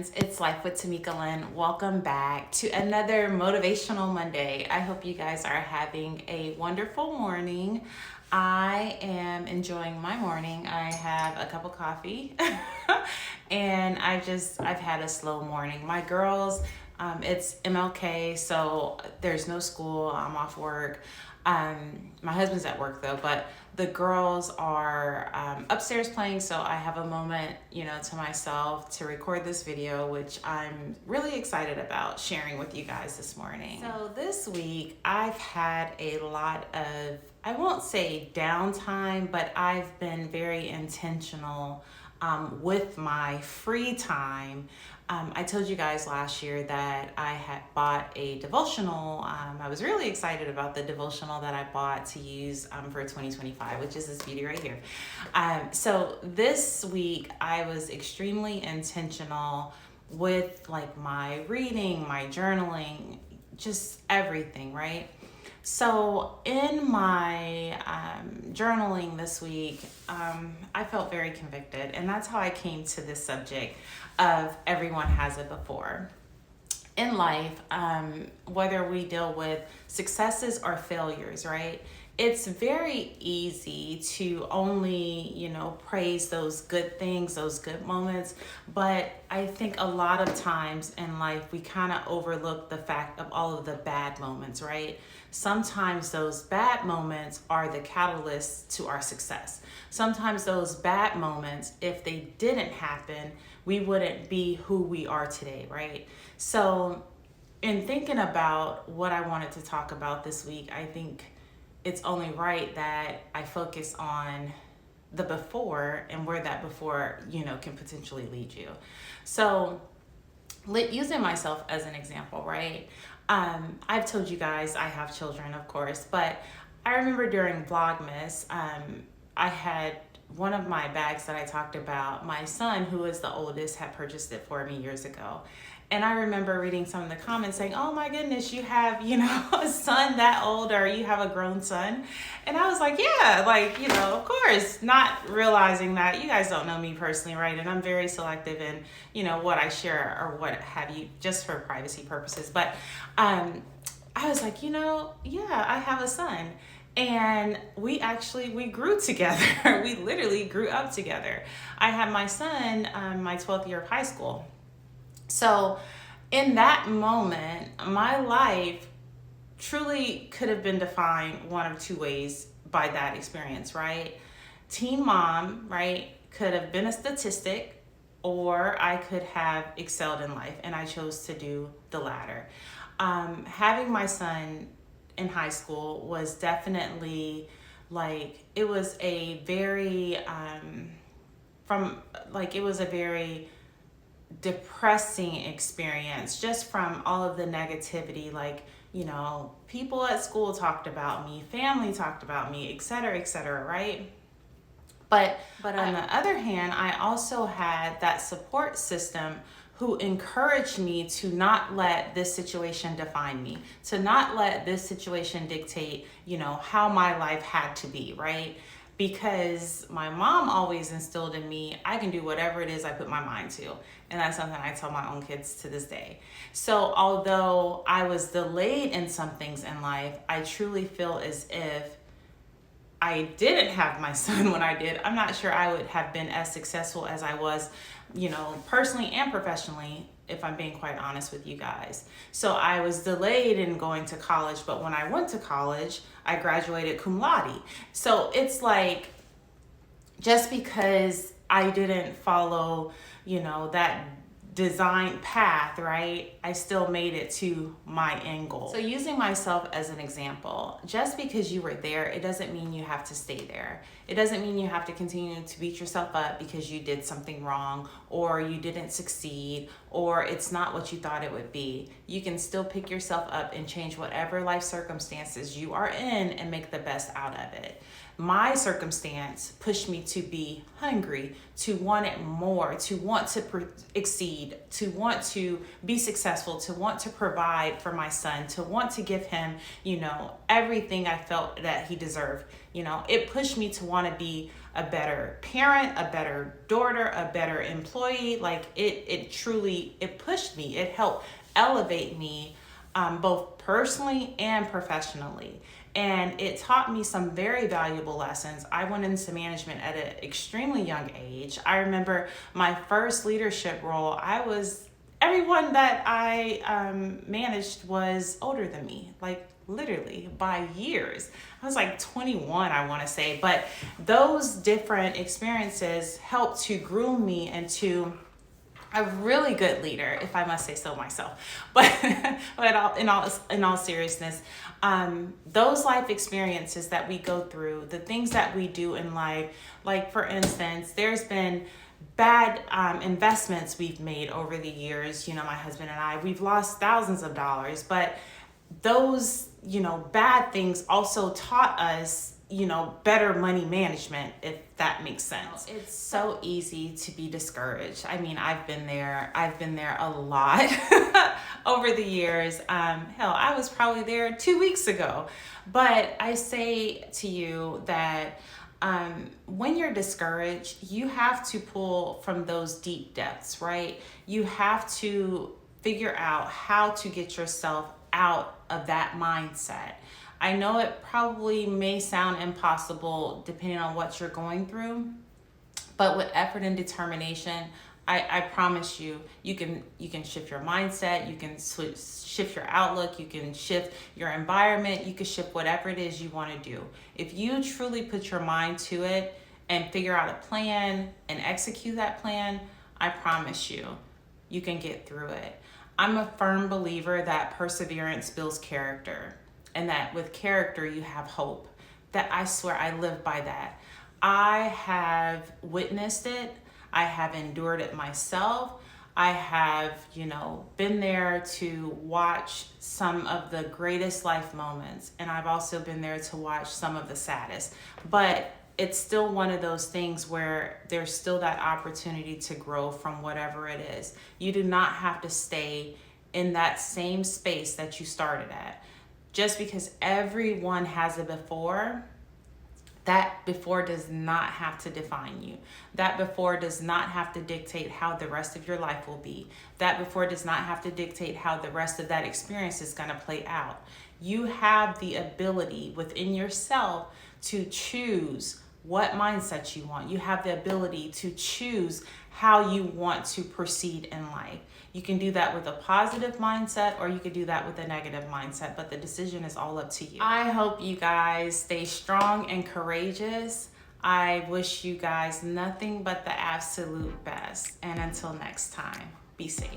friends. It's Life with Tamika Lynn. Welcome back to another Motivational Monday. I hope you guys are having a wonderful morning. I am enjoying my morning. I have a cup of coffee and I've had a slow morning. My girls, it's MLK, so there's no school. I'm off work. My husband's at work though, but the girls are upstairs playing, so I have a moment, to myself to record this video, which I'm really excited about sharing with you guys this morning. So this week, I've had a lot of, I won't say downtime, but I've been very intentional with my free time. I told you guys last year that I had bought a devotional. I was really excited about the devotional that I bought to use for 2025, which is this beauty right here. So this week I was extremely intentional with like my reading, my journaling, just everything, right? So in my journaling this week, I felt very convicted, and that's how I came to this subject of everyone has it before. In life, whether we deal with successes or failures, right? It's very easy to only, praise those good things, those good moments. But I think a lot of times in life, we kind of overlook the fact of all of the bad moments, right? Sometimes those bad moments are the catalyst to our success. Sometimes those bad moments, if they didn't happen, we wouldn't be who we are today, right? So in thinking about what I wanted to talk about this week, I think it's only right that I focus on the before and where that before, can potentially lead you. So using myself as an example, right? I've told you guys I have children, of course, but I remember during Vlogmas, I had one of my bags that I talked about, my son, who is the oldest, had purchased it for me years ago. And I remember reading some of the comments saying, oh my goodness, you have, a son that old, or you have a grown son. And I was like, yeah, of course, not realizing that you guys don't know me personally, right? And I'm very selective in, what I share or what have you, just for privacy purposes. But I was like, yeah, I have a son. And we grew together. We literally grew up together. I had my son, my 12th year of high school. So in that moment, my life truly could have been defined one of two ways by that experience, right? Teen mom, right, could have been a statistic, or I could have excelled in life, and I chose to do the latter. Having my son in high school was definitely it was a very depressing experience, just from all of the negativity. People at school talked about me, family talked about me, et cetera, right? But on the other hand, I also had that support system who encouraged me to not let this situation define me, to not let this situation dictate, how my life had to be, right? Because my mom always instilled in me, I can do whatever it is I put my mind to. And that's something I tell my own kids to this day. So although I was delayed in some things in life, I truly feel as if I didn't have my son when I did, I'm not sure I would have been as successful as I was, personally and professionally, if I'm being quite honest with you guys. So I was delayed in going to college, but when I went to college, I graduated cum laude. So it's just because I didn't follow, that design path, right? I still made it to my end goal. So using myself as an example, just because you were there, it doesn't mean you have to stay there. It doesn't mean you have to continue to beat yourself up because you did something wrong, or you didn't succeed, or it's not what you thought it would be. You can still pick yourself up and change whatever life circumstances you are in and make the best out of it. my circumstance pushed me to be hungry, to want it more, to want to exceed, to want to be successful, to want to provide for my son, to want to give him, everything I felt that he deserved. It pushed me to want to be a better parent, a better daughter, a better employee. Like it truly, it pushed me. It helped elevate me, both personally and professionally. And it taught me some very valuable lessons. I went into management at an extremely young age. I remember my first leadership role, everyone that I managed was older than me, like literally by years. I was like 21, I want to say. But those different experiences helped to groom me into a really good leader, if I must say so myself. But in all seriousness, those life experiences that we go through, the things that we do in life, like for instance, there's been bad investments we've made over the years. My husband and I, we've lost thousands of dollars, but those, bad things also taught us, better money management, if that makes sense. It's so easy to be discouraged. I mean, I've been there a lot over the years. Hell, I was probably there 2 weeks ago. But I say to you that when you're discouraged, you have to pull from those deep depths, right? You have to figure out how to get yourself out of that mindset. I know it probably may sound impossible depending on what you're going through, but with effort and determination, I promise you, you can shift your mindset, you can shift your outlook, you can shift your environment, you can shift whatever it is you want to do. If you truly put your mind to it and figure out a plan and execute that plan, I promise you, you can get through it. I'm a firm believer that perseverance builds character, and that with character you have hope. That I swear I live by that. I have witnessed it. I have endured it myself. I have, been there to watch some of the greatest life moments, and I've also been there to watch some of the saddest. But it's still one of those things where there's still that opportunity to grow from whatever it is. You do not have to stay in that same space that you started at. Just because everyone has a before, that before does not have to define you. That before does not have to dictate how the rest of your life will be. That before does not have to dictate how the rest of that experience is going to play out. You have the ability within yourself to choose what mindset you want. You have the ability to choose how you want to proceed in life. You can do that with a positive mindset, or you could do that with a negative mindset, but the decision is all up to you. I hope you guys stay strong and courageous. I wish you guys nothing but the absolute best. And until next time, be safe.